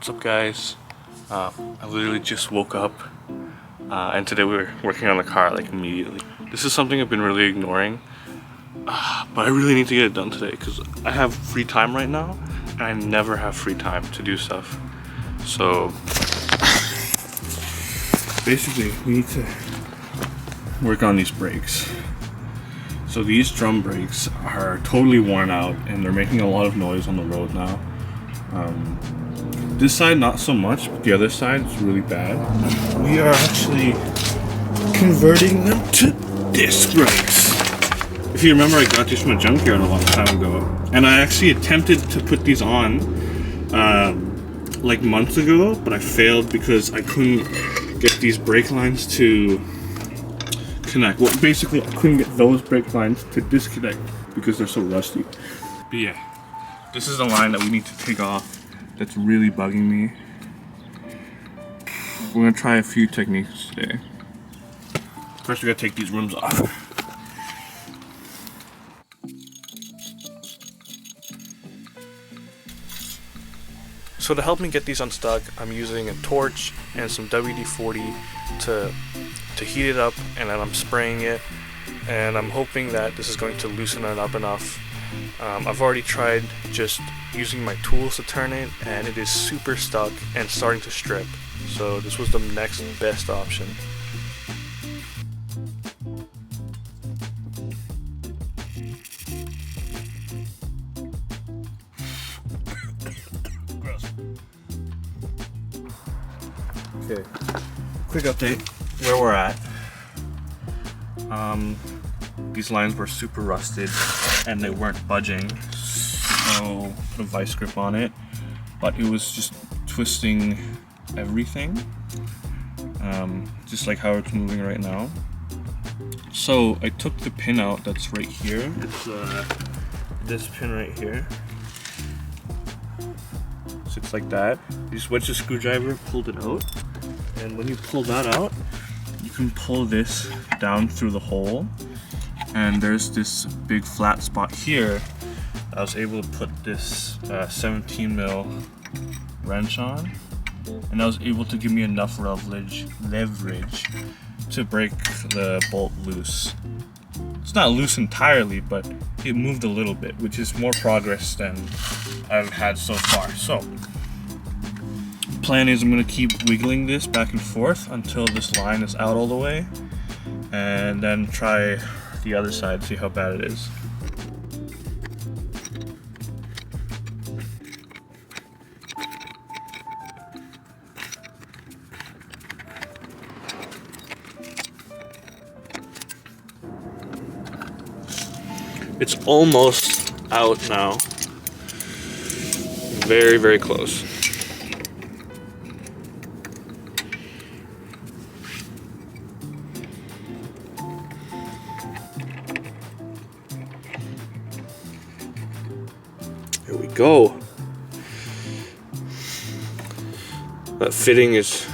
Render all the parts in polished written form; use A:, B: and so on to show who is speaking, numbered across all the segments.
A: What's up, guys? I literally just woke up and today we're working on the car like immediately. This is something I've been really ignoring, but I really need to get it done today because I have free time right now and I never have free time to do stuff. So basically we need to work on these brakes. So these drum brakes are totally worn out and they're making a lot of noise on the road now. This side not so much, but the other side is really bad. We are actually converting them to disc brakes. If you remember, I got these from a junkyard a long time ago, and I actually attempted to put these on like months ago, but I failed because I couldn't get these brake lines to connect. Well, basically, I couldn't get those brake lines to disconnect because they're so rusty. But yeah, this is the line that we need to take off. That's really bugging me. We're gonna try a few techniques today. First, we gotta take these rims off. So to help me get these unstuck, I'm using a torch and some WD-40 to heat it up, and then I'm spraying it, and I'm hoping that this is going to loosen it up enough. I've already tried just using my tools to turn it, and it is super stuck and starting to strip. So this was the next best option. Okay, quick update where we're at. These lines were super rusted and they weren't budging, so put a vice grip on it, but it was just twisting everything, just like how it's moving right now. So I took the pin out that's right here. It's this pin right here. Sits like that. You just wedged the screwdriver, pulled it out, and when you pull that out, you can pull this down through the hole, and there's this big flat spot here. I was able to put this 17 mil wrench on, and that was able to give me enough leverage to break the bolt loose. It's not loose entirely, but it moved a little bit, which is more progress than I've had so far. So plan is I'm going to keep wiggling this back and forth until this line is out all the way, and then try the other side, see how bad it is. It's almost out now. Very, very close. Here we go. That fitting is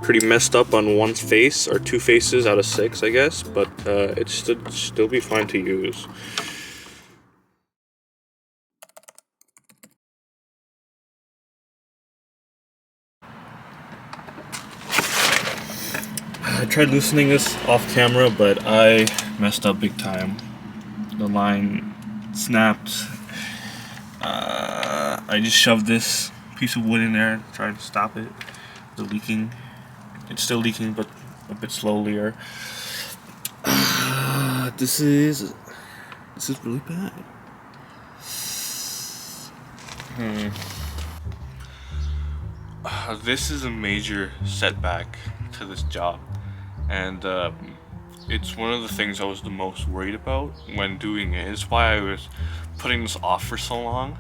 A: pretty messed up on one face, or two faces out of 6, I guess, but it should still be fine to use. I tried loosening this off camera, but I messed up big time. The line snapped. I just shoved this piece of wood in there, trying to stop it. The leaking. It's still leaking, but a bit slowlier. This is really bad. This is a major setback to this job, and it's one of the things I was the most worried about when doing it. It's why I was putting this off for so long,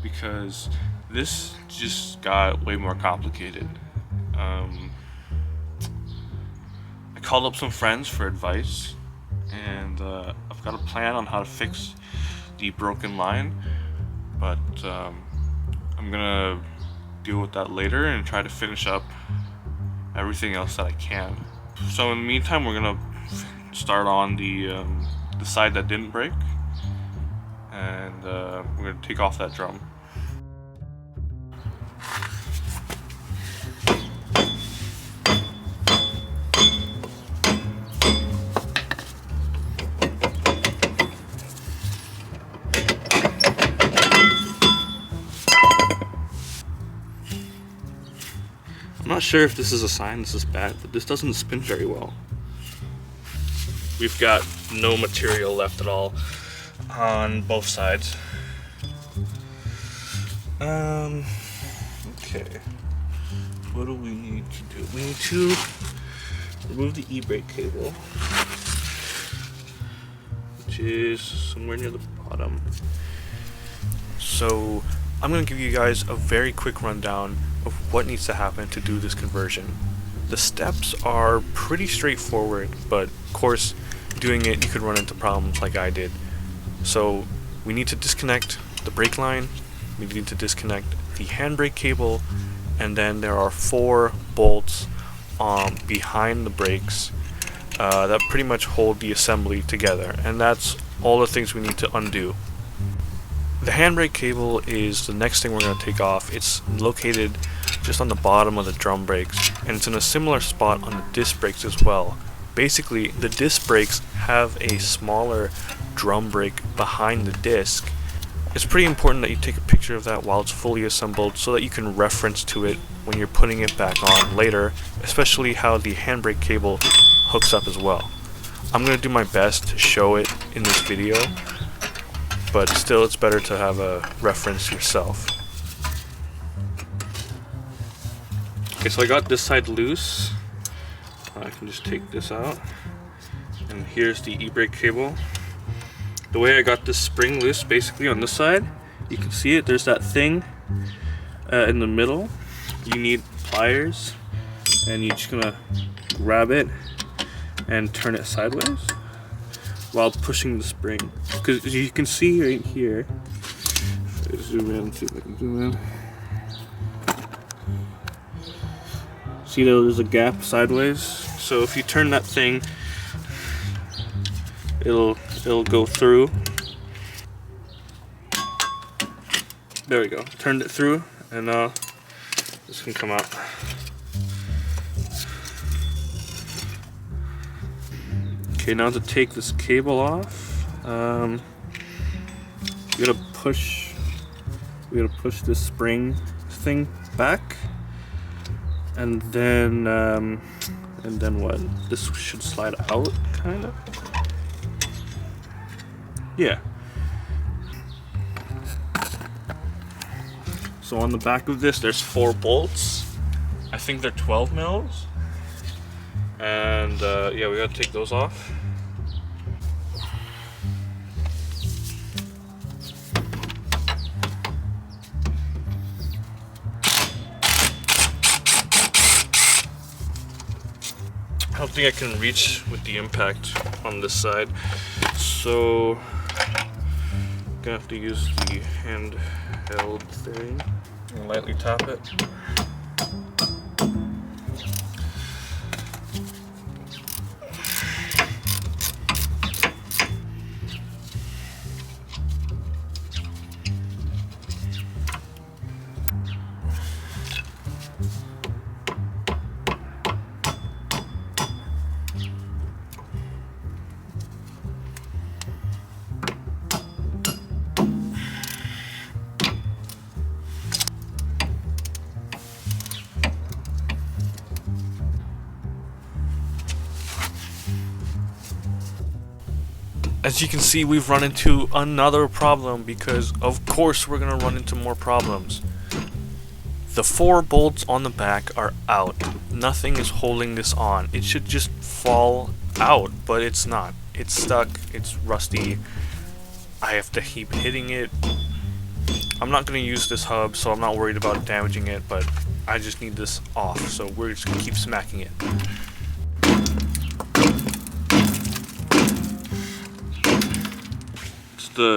A: because this just got way more complicated. I called up some friends for advice, and I've got a plan on how to fix the broken line, but I'm gonna deal with that later and try to finish up everything else that I can. So in the meantime, we're gonna start on the side that didn't break, and we're gonna take off that drum. I'm not sure if this is a sign this is bad, but this doesn't spin very well. We've got no material left at all on both sides. Okay. What do we need to do? We need to remove the e-brake cable, which is somewhere near the bottom. So I'm going to give you guys a very quick rundown of what needs to happen to do this conversion. The steps are pretty straightforward, but of course doing it you could run into problems like I did. So we need to disconnect the brake line, we need to disconnect the handbrake cable, and then there are 4 bolts behind the brakes that pretty much hold the assembly together, and that's all the things we need to undo. The handbrake cable is the next thing we're going to take off. It's located just on the bottom of the drum brakes, and it's in a similar spot on the disc brakes as well. Basically, the disc brakes have a smaller drum brake behind the disc. It's pretty important that you take a picture of that while it's fully assembled so that you can reference to it when you're putting it back on later, especially how the handbrake cable hooks up as well. I'm going to do my best to show it in this video, but still it's better to have a reference yourself. Okay, so I got this side loose. I can just take this out, and here's the e-brake cable. The way I got this spring loose, basically on this side, you can see it, there's that thing in the middle. You need pliers, and you're just gonna grab it and turn it sideways while pushing the spring. Because you can see right here, zoom in, see if I can zoom in. See there's a gap sideways, so if you turn that thing, it'll go through. There we go. Turned it through, and now this can come out. Okay, now to take this cable off, we gotta push this spring thing back, and then what? This should slide out, kind of. Yeah. So on the back of this, there's 4 bolts. I think they're 12 mils. And yeah, we gotta take those off. I don't think I can reach with the impact on this side, so I'm gonna have to use the handheld thing and lightly tap it. As you can see, we've run into another problem because of course we're gonna run into more problems. The 4 bolts on the back are out. Nothing is holding this on. It should just fall out, but it's not. It's stuck, it's rusty. I have to keep hitting it. I'm not gonna use this hub, so I'm not worried about damaging it, but I just need this off, so we're just gonna keep smacking it.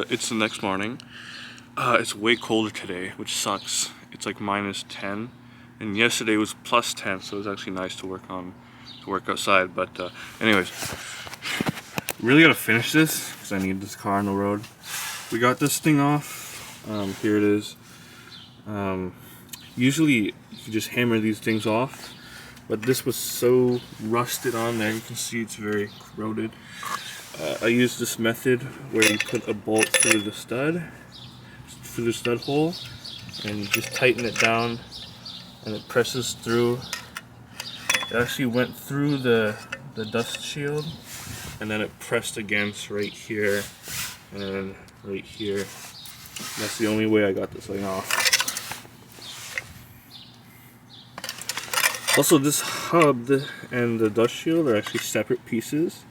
A: It's the next morning. It's way colder today, which sucks. It's like -10, and yesterday was +10, so it was actually nice to work outside. But anyways, really gotta finish this because I need this car on the road. We got this thing off. Here it is. Usually you just hammer these things off, but this was so rusted on there. You can see it's very corroded. I used this method where you put a bolt through the stud hole, and you just tighten it down, and it presses through It actually went through the dust shield, and then it pressed against right here and right here. That's the only way I got this thing off. Also, this hub and the dust shield are actually separate pieces.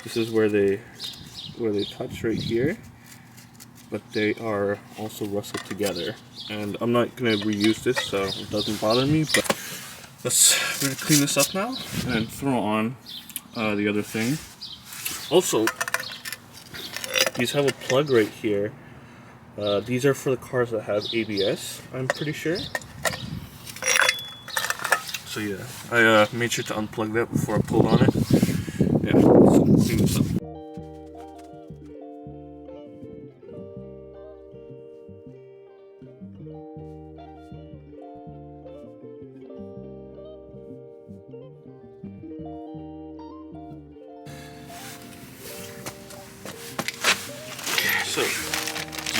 A: This is where they touch right here, but they are also rusted together. And I'm not gonna reuse this, so it doesn't bother me. But we're gonna clean this up now and throw on the other thing. Also, these have a plug right here. These are for the cars that have ABS, I'm pretty sure. So yeah, I made sure to unplug that before I pulled on it. Yeah, so clean this up. So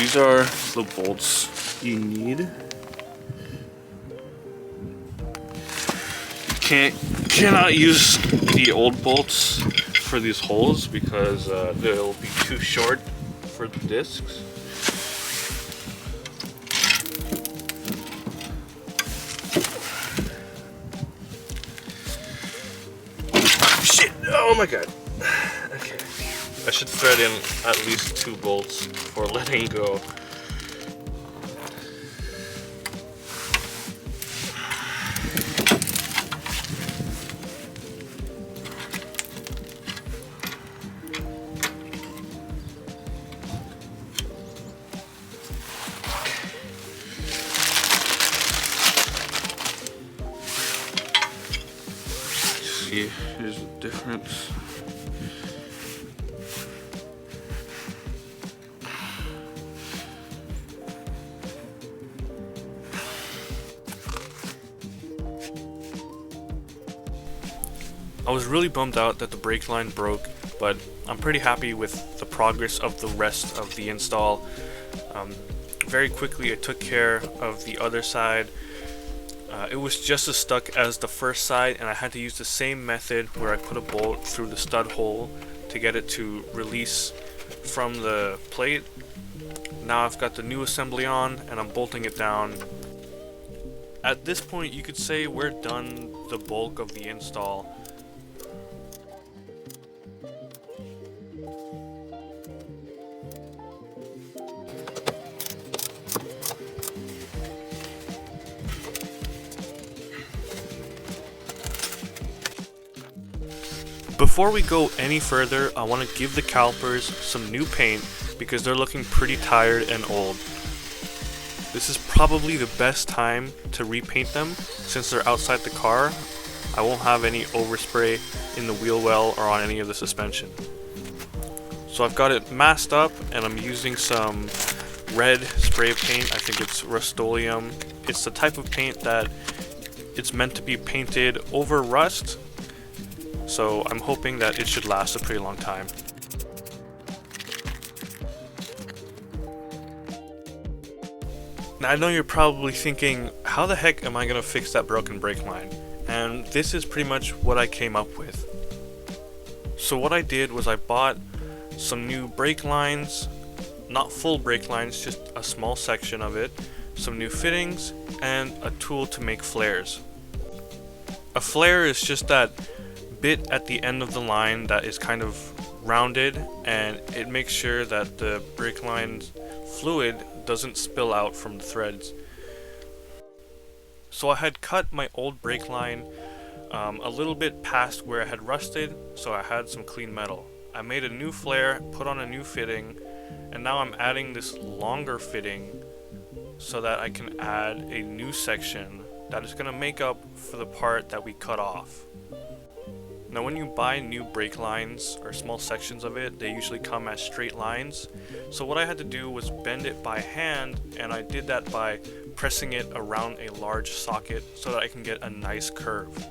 A: these are the bolts you need. Cannot use the old bolts for these holes because they'll be too short for the discs. Shit! Oh my god. Okay. I should thread in at least 2 bolts before letting go. See, here's the difference. I was really bummed out that the brake line broke, but I'm pretty happy with the progress of the rest of the install. Very quickly I took care of the other side. It was just as stuck as the first side, and I had to use the same method where I put a bolt through the stud hole to get it to release from the plate. Now I've got the new assembly on and I'm bolting it down. At this point you could say we're done the bulk of the install. Before we go any further, I want to give the calipers some new paint because they're looking pretty tired and old. This is probably the best time to repaint them since they're outside the car. I won't have any overspray in the wheel well or on any of the suspension. So I've got it masked up and I'm using some red spray paint. I think it's Rust-Oleum. It's the type of paint that it's meant to be painted over rust. So I'm hoping that it should last a pretty long time. Now I know you're probably thinking, how the heck am I going to fix that broken brake line? And this is pretty much what I came up with. So what I did was I bought some new brake lines, not full brake lines, just a small section of it, some new fittings, and a tool to make flares. A flare is just that bit at the end of the line that is kind of rounded, and it makes sure that the brake line fluid doesn't spill out from the threads. So I had cut my old brake line a little bit past where it had rusted, so I had some clean metal. I made a new flare, put on a new fitting, and now I'm adding this longer fitting so that I can add a new section that is going to make up for the part that we cut off. Now when you buy new brake lines or small sections of it, they usually come as straight lines. So what I had to do was bend it by hand, and I did that by pressing it around a large socket so that I can get a nice curve.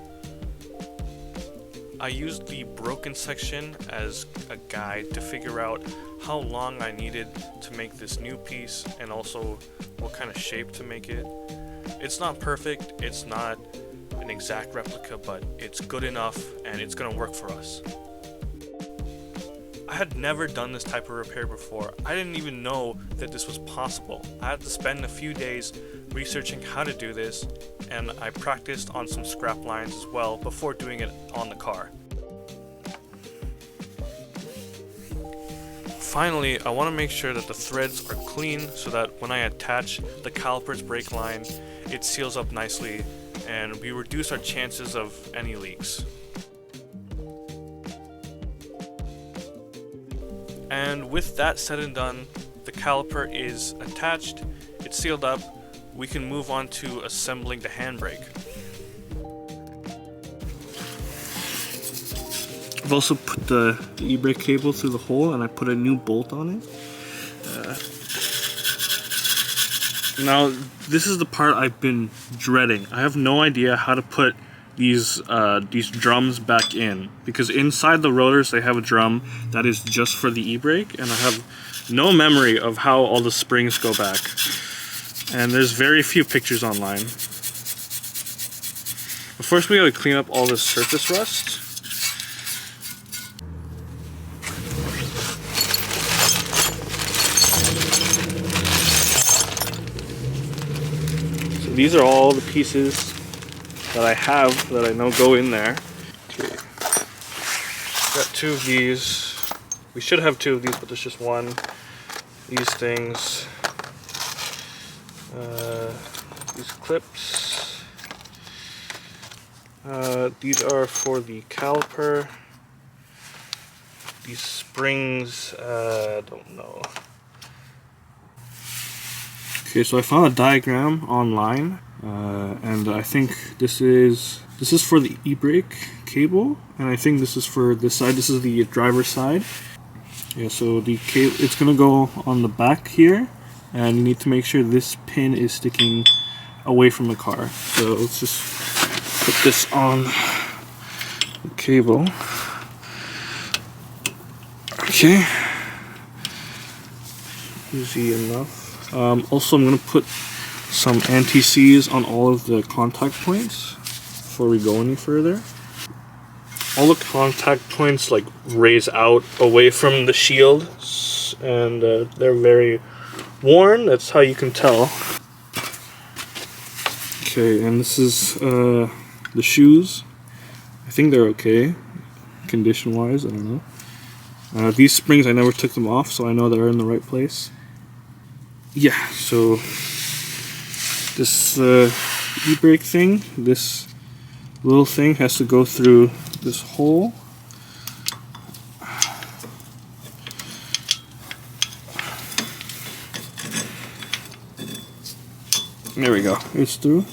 A: I used the broken section as a guide to figure out how long I needed to make this new piece and also what kind of shape to make it. It's not perfect, it's not an exact replica, but it's good enough and it's gonna work for us. I had never done this type of repair before. I didn't even know that this was possible. I had to spend a few days researching how to do this, and I practiced on some scrap lines as well before doing it on the car. Finally, I want to make sure that the threads are clean so that when I attach the caliper's brake line, it seals up nicely and we reduce our chances of any leaks. And with that said and done, the caliper is attached, it's sealed up, we can move on to assembling the handbrake. I've also put the e-brake cable through the hole and I put a new bolt on it. Now this is the part I've been dreading. I have no idea how to put these drums back in, because inside the rotors they have a drum that is just for the e-brake, and I have no memory of how all the springs go back. And there's very few pictures online. But first we gotta clean up all this surface rust. So these are all the pieces that I have that I know go in there. Okay. Got two of these. We should have two of these, but there's just one. These things. These clips. These are for the caliper. These springs, don't know. Okay, so I found a diagram online, and I think this is for the e-brake cable, and I think this is for this side. This is the driver's side. Yeah, so the cable, it's gonna go on the back here, and you need to make sure this pin is sticking away from the car. So let's just put this on the cable. Okay, easy enough. Also, I'm going to put some anti-seize on all of the contact points before we go any further. All the contact points like raise out away from the shield, and they're very worn. That's how you can tell. Okay, and this is the shoes. I think they're okay, condition-wise. I don't know. These springs, I never took them off, so I know they're in the right place. Yeah, so this e-brake thing, this little thing has to go through this hole. There we go, it's through.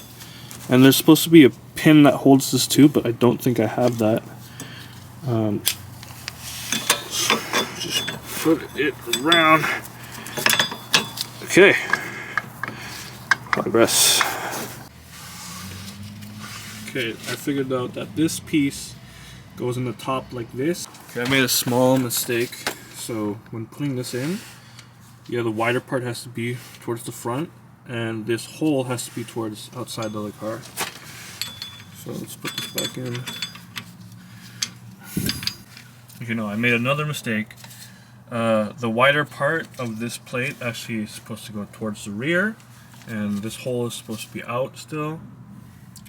A: And there's supposed to be a pin that holds this too, but I don't think I have that. Just put it around. Okay, progress. Okay, I figured out that this piece goes in the top like this. Okay, I made a small mistake. So when putting this in, yeah, the wider part has to be towards the front, and this hole has to be towards outside the car. So let's put this back in. Okay, no, I made another mistake. The wider part of this plate actually is supposed to go towards the rear, and this hole is supposed to be out still.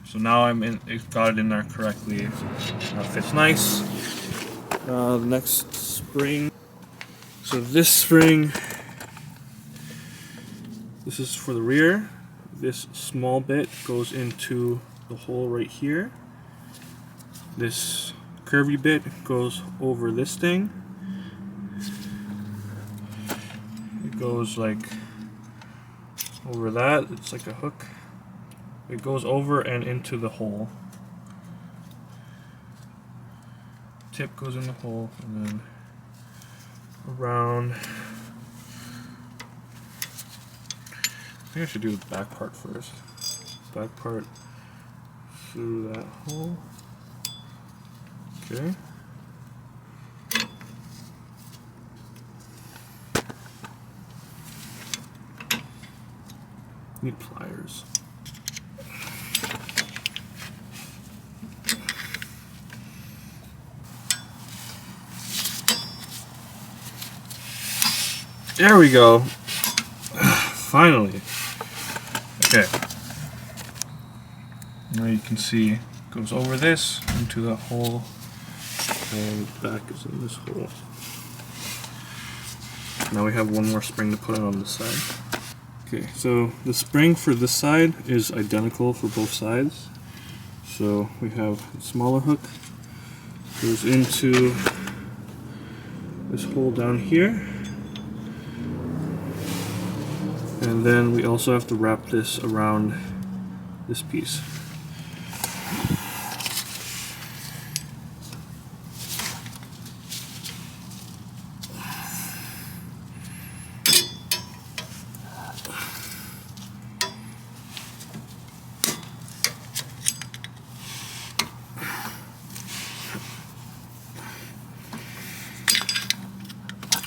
A: So now it got it in there correctly. Now it fits nice. The next spring. So this spring, this is for the rear. This small bit goes into the hole right here. This curvy bit goes over this thing. It goes like over that. It's like a hook. It goes over and into the hole. Tip goes in the hole and then around. I think I should do the back part first. Back part through that hole. Okay. Need pliers. There we go. Finally. Okay. Now you can see it goes over this into the hole, and the back is in this hole. Now we have one more spring to put on this side. Okay, so the spring for this side is identical for both sides. So we have a smaller hook, goes into this hole down here. And then we also have to wrap this around this piece.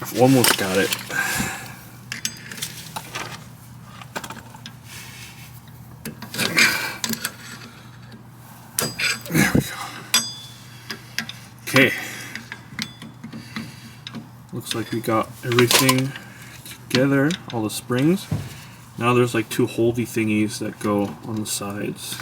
A: I've almost got it. There we go. Okay. Looks like we got everything together, all the springs. Now there's like two holdy thingies that go on the sides.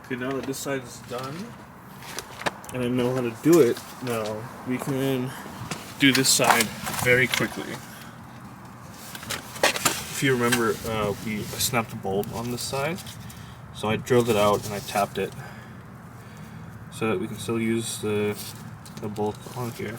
A: Okay, now that this side is done, and I know how to do it now, we can do this side very quickly. If you remember, I snapped a bolt on this side, so I drilled it out and I tapped it so that we can still use the bolt on here.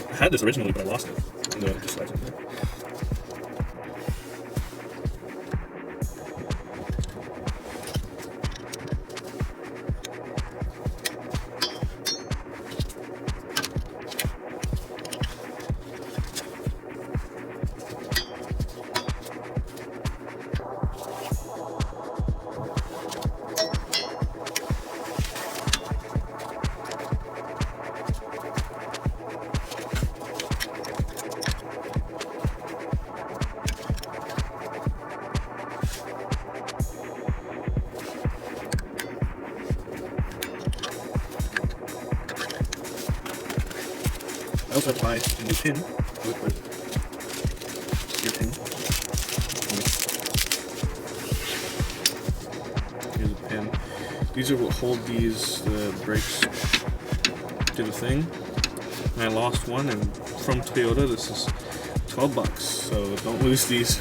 A: I had this originally, but I lost it. No, it slides in there. I also have to buy a new pin. Your pin. Here's a pin. These are what hold these brakes to the thing. And I lost one, and from Toyota, this is $12, so don't lose these.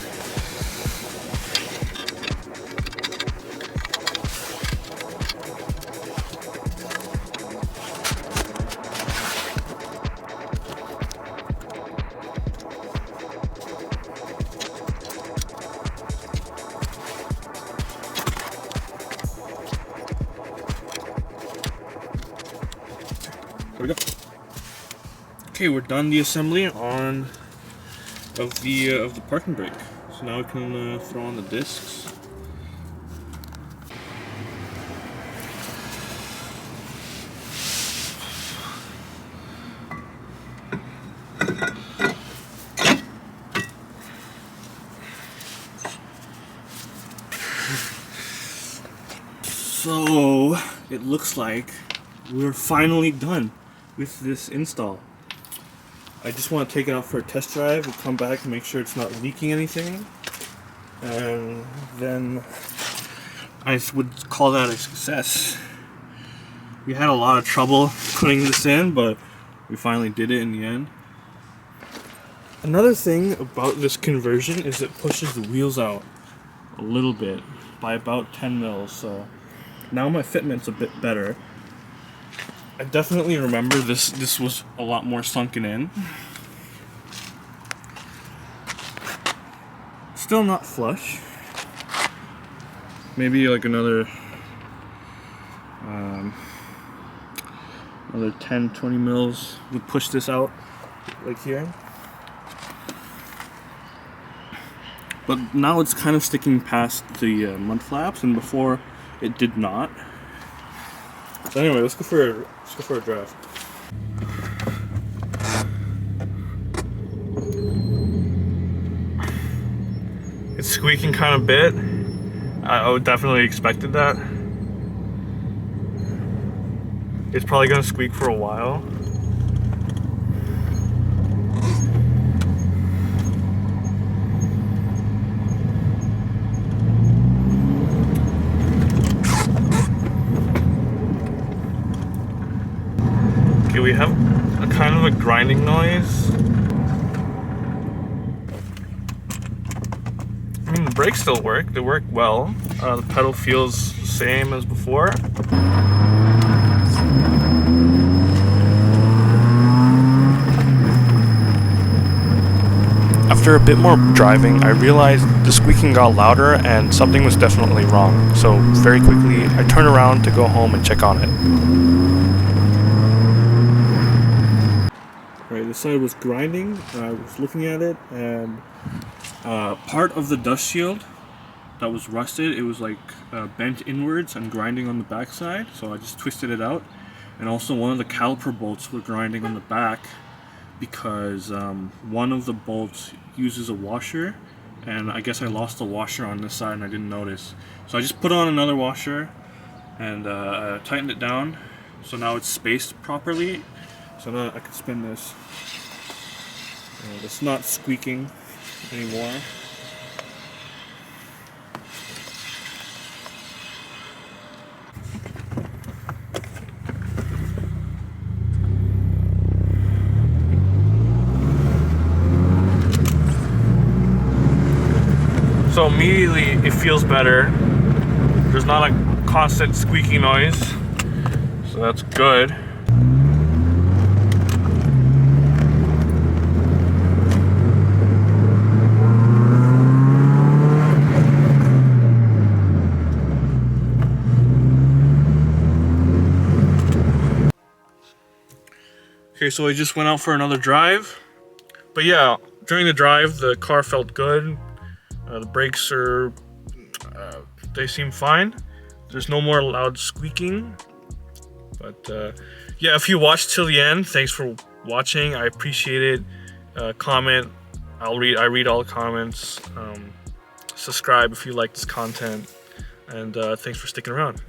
A: There we go. Okay, we're done the assembly of the parking brake. So now we can throw on the discs. So it looks like we're finally done with this install. I just want to take it out for a test drive and come back and make sure it's not leaking anything, and then I would call that a success. We had a lot of trouble putting this in, but we finally did it in the end. Another thing about this conversion is it pushes the wheels out a little bit by about 10 mils, so now my fitment's a bit better. I definitely remember this was a lot more sunken in. Still not flush. Maybe like another 10-20 mils would push this out like here. But now it's kind of sticking past the mud flaps, and before it did not. So anyway, let's go for a drive. It's squeaking kind of a bit. I would definitely expected that. It's probably gonna squeak for a while. Okay, we have a kind of a grinding noise. I mean, the brakes still work. They work well. The pedal feels the same as before. After a bit more driving, I realized the squeaking got louder and something was definitely wrong. So very quickly, I turned around to go home and check on it. Right, this side was grinding. I was looking at it, and part of the dust shield that was rusted, it was like bent inwards and grinding on the back side, so I just twisted it out. And also one of the caliper bolts were grinding on the back because one of the bolts uses a washer, and I guess I lost the washer on this side and I didn't notice. So I just put on another washer and tightened it down, so now it's spaced properly, so now I can spin this. And it's not squeaking anymore. So immediately it feels better. There's not a constant squeaky noise, so that's good. Okay, so I just went out for another drive. But yeah, during the drive, the car felt good. The brakes are, they seem fine. There's no more loud squeaking. But yeah, if you watched till the end, thanks for watching. I appreciate it. Comment. I read all the comments. Subscribe if you like this content. And thanks for sticking around.